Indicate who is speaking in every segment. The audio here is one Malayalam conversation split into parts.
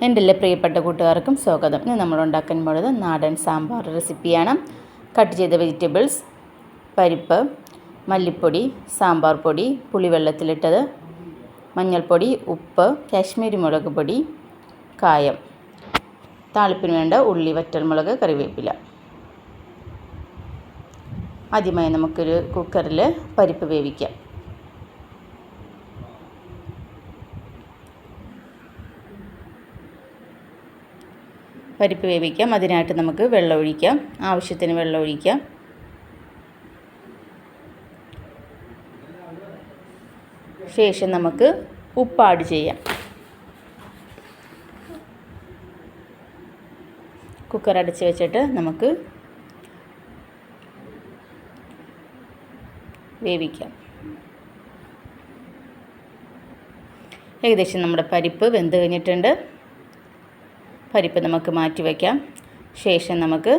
Speaker 1: എൻ്റെ എല്ലാ പ്രിയപ്പെട്ട കൂട്ടുകാർക്കും സ്വാഗതം. ഇന്ന് നമ്മൾ ഉണ്ടാക്കാൻ പോകുന്നത് നാടൻ സാമ്പാർ റെസിപ്പിയാണ്. കട്ട് ചെയ്ത വെജിറ്റബിൾസ്, പരിപ്പ്, മല്ലിപ്പൊടി, സാമ്പാർ പൊടി, പുളിവെള്ളത്തിലിട്ടത്, മഞ്ഞൾപ്പൊടി, ഉപ്പ്, കാശ്മീരി മുളക് പൊടി, കായം, താളിപ്പിന് വേണ്ട ഉള്ളി, വറ്റൽമുളക്, കറിവേപ്പില. ആദ്യമായി നമുക്കൊരു കുക്കറിൽ പരിപ്പ് വേവിക്കാം. പരിപ്പ് വേവിക്കാം. അതിനായിട്ട് നമുക്ക് വെള്ളം ഒഴിക്കാം. ആവശ്യത്തിന് വെള്ളം ഒഴിക്കാം. ശേഷം നമുക്ക് ഉപ്പ് ആഡ് ചെയ്യാം. കുക്കർ അടച്ച് വെച്ചിട്ട് നമുക്ക് വേവിക്കാം. ഏകദേശം നമ്മുടെ പരിപ്പ് വെന്ത് കഴിഞ്ഞിട്ടുണ്ട്. പരിപ്പ് നമുക്ക് മാറ്റി വയ്ക്കാം. ശേഷം നമുക്ക്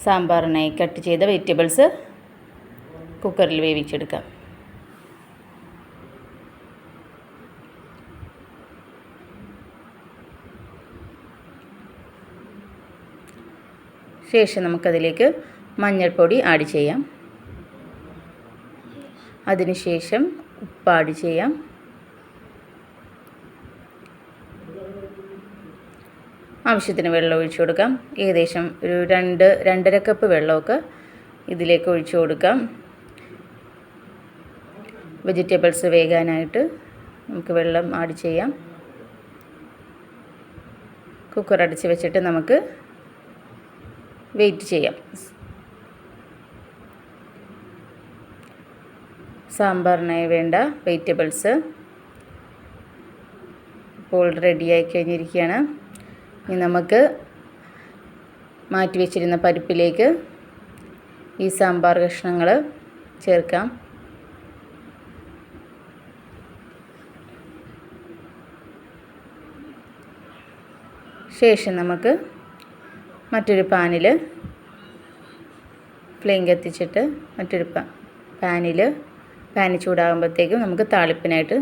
Speaker 1: സാമ്പാറിനായി കട്ട് ചെയ്ത വെജിറ്റബിൾസ് കുക്കറിൽ വേവിച്ചെടുക്കാം. ശേഷം നമുക്കതിലേക്ക് മഞ്ഞൾപ്പൊടി ആഡ് ചെയ്യാം. അതിനുശേഷം ഉപ്പ് ആഡ് ചെയ്യാം. ആവശ്യത്തിന് വെള്ളം ഒഴിച്ചു കൊടുക്കാം. ഏകദേശം ഒരു 2-2.5 കപ്പ് വെള്ളമൊക്കെ ഇതിലേക്ക് ഒഴിച്ചു കൊടുക്കാം. വെജിറ്റബിൾസ് വേകാനായിട്ട് നമുക്ക് വെള്ളം ആഡ് ചെയ്യാം. കുക്കർ അടച്ച് വെച്ചിട്ട് നമുക്ക് വെയിറ്റ് ചെയ്യാം. സാമ്പാറിനായി വേണ്ട വെജിറ്റബിൾസ് ഇപ്പോൾ റെഡിയായി കഴിഞ്ഞിരിക്കുകയാണ്. ഇനി നമുക്ക് മാറ്റി വെച്ചിരുന്ന പരിപ്പിലേക്ക് ഈ സാമ്പാർ കഷ്ണങ്ങൾ ചേർക്കാം. ശേഷം നമുക്ക് മറ്റൊരു പാനിൽ ഫ്ലെയിം കത്തിച്ചിട്ട് മറ്റൊരു പാന് ചൂടാകുമ്പോഴത്തേക്കും നമുക്ക് താളിപ്പിനായിട്ട്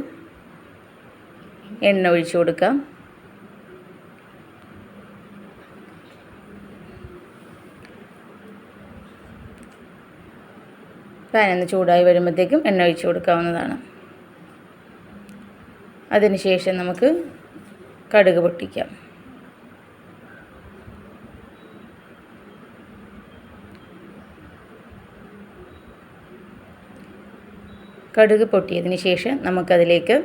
Speaker 1: എണ്ണ ഒഴിച്ചു കൊടുക്കാം. പാനൊന്ന് ചൂടായി വരുമ്പോഴത്തേക്കും എണ്ണ ഒഴിച്ചു കൊടുക്കാവുന്നതാണ്. അതിനുശേഷം നമുക്ക് കടുക് പൊട്ടിക്കാം. കടുക് പൊട്ടിയതിന് ശേഷം നമുക്കതിലേക്ക്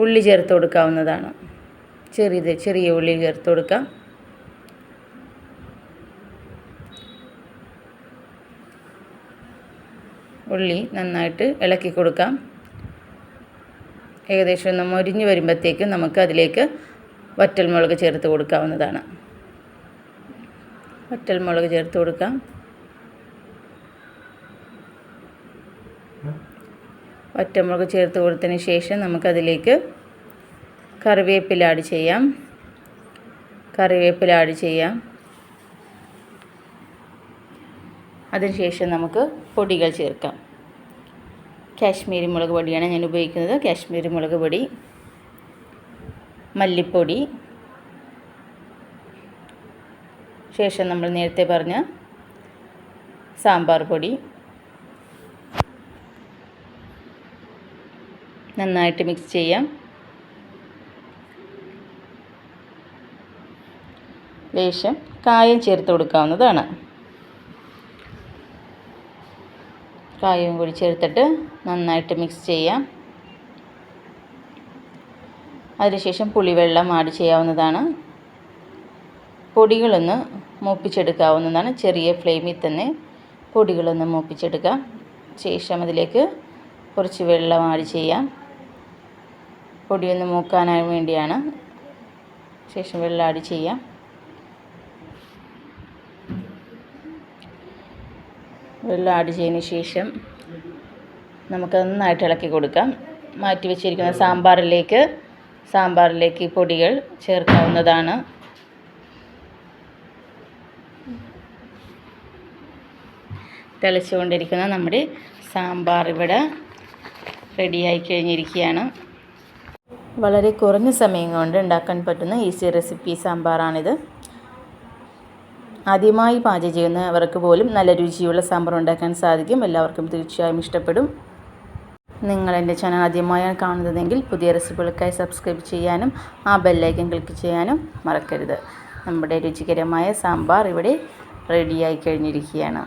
Speaker 1: ഉള്ളി ചേർത്ത് കൊടുക്കാവുന്നതാണ്. ചെറിയ ഉള്ളി ചേർത്ത് കൊടുക്കാം. ഉള്ളി നന്നായിട്ട് ഇളക്കി കൊടുക്കാം. ഏകദേശം ഒന്ന് മൊരിഞ്ഞ് വരുമ്പോഴത്തേക്കും നമുക്ക് അതിലേക്ക് വറ്റൽമുളക് ചേർത്ത് കൊടുക്കാവുന്നതാണ്. വറ്റൽമുളക് ചേർത്ത് കൊടുക്കാം. വറ്റൽമുളക് ചേർത്ത് കൊടുത്തതിന് ശേഷം നമുക്കതിലേക്ക് കറിവേപ്പില ആഡ് ചെയ്യാം. അതിനുശേഷം നമുക്ക് പൊടികൾ ചേർക്കാം. കാശ്മീരി മുളക് പൊടിയാണ് ഞാൻ ഉപയോഗിക്കുന്നത്. കാശ്മീരി മുളക് പൊടി, മല്ലിപ്പൊടി, ശേഷം നമ്മൾ നേരത്തെ പറഞ്ഞ സാമ്പാർ പൊടി നന്നായിട്ട് മിക്സ് ചെയ്യാം. ലേശം കായം ചേർത്ത് കൊടുക്കാവുന്നതാണ്. കായവും കൂടി ചേർത്തിട്ട് നന്നായിട്ട് മിക്സ് ചെയ്യാം. അതിനുശേഷം പുളിവെള്ളം ആഡ് ചെയ്യാവുന്നതാണ്. പൊടികളൊന്ന് മൂപ്പിച്ചെടുക്കാവുന്നതാണ്. ചെറിയ ഫ്ലെയിമിൽ തന്നെ പൊടികളൊന്ന് മൂപ്പിച്ചെടുക്കാം. ശേഷം അതിലേക്ക് കുറച്ച് വെള്ളം ആഡ് ചെയ്യാം. പൊടിയൊന്ന് മൂക്കാനായി വേണ്ടിയാണ്. ശേഷം വെള്ളം ആഡ് ചെയ്യാം. വെള്ളം ആഡ് ചെയ്തതിന് ശേഷം നമുക്ക് നന്നായിട്ട് ഇളക്കി കൊടുക്കാം. മാറ്റി വെച്ചിരിക്കുന്ന സാമ്പാറിലേക്ക് ഈ പൊടികൾ ചേർക്കാവുന്നതാണ്. തിളച്ചുകൊണ്ടിരിക്കുന്ന നമ്മുടെ സാമ്പാർ ഇവിടെ റെഡിയായി കഴിഞ്ഞിരിക്കുകയാണ്. വളരെ കുറഞ്ഞ സമയം കൊണ്ട് ഉണ്ടാക്കാൻ പറ്റുന്ന ഈസി റെസിപ്പി സാമ്പാറാണിത്. ആദ്യമായി പാചകം ചെയ്യുന്നവർക്ക് പോലും നല്ല രുചിയുള്ള സാമ്പാർ ഉണ്ടാക്കാൻ സാധിക്കും. എല്ലാവർക്കും തീർച്ചയായും ഇഷ്ടപ്പെടും. നിങ്ങൾ എൻ്റെ ചാനൽ ആദ്യമായാണ് കാണുന്നതെങ്കിൽ പുതിയ റെസിപ്പികൾക്കായി സബ്സ്ക്രൈബ് ചെയ്യാനും ആ ബെല്ലൈക്കൺ ക്ലിക്ക് ചെയ്യാനും മറക്കരുത്. നമ്മുടെ രുചികരമായ സാമ്പാർ ഇവിടെ റെഡിയായി കഴിഞ്ഞിരിക്കുകയാണ്.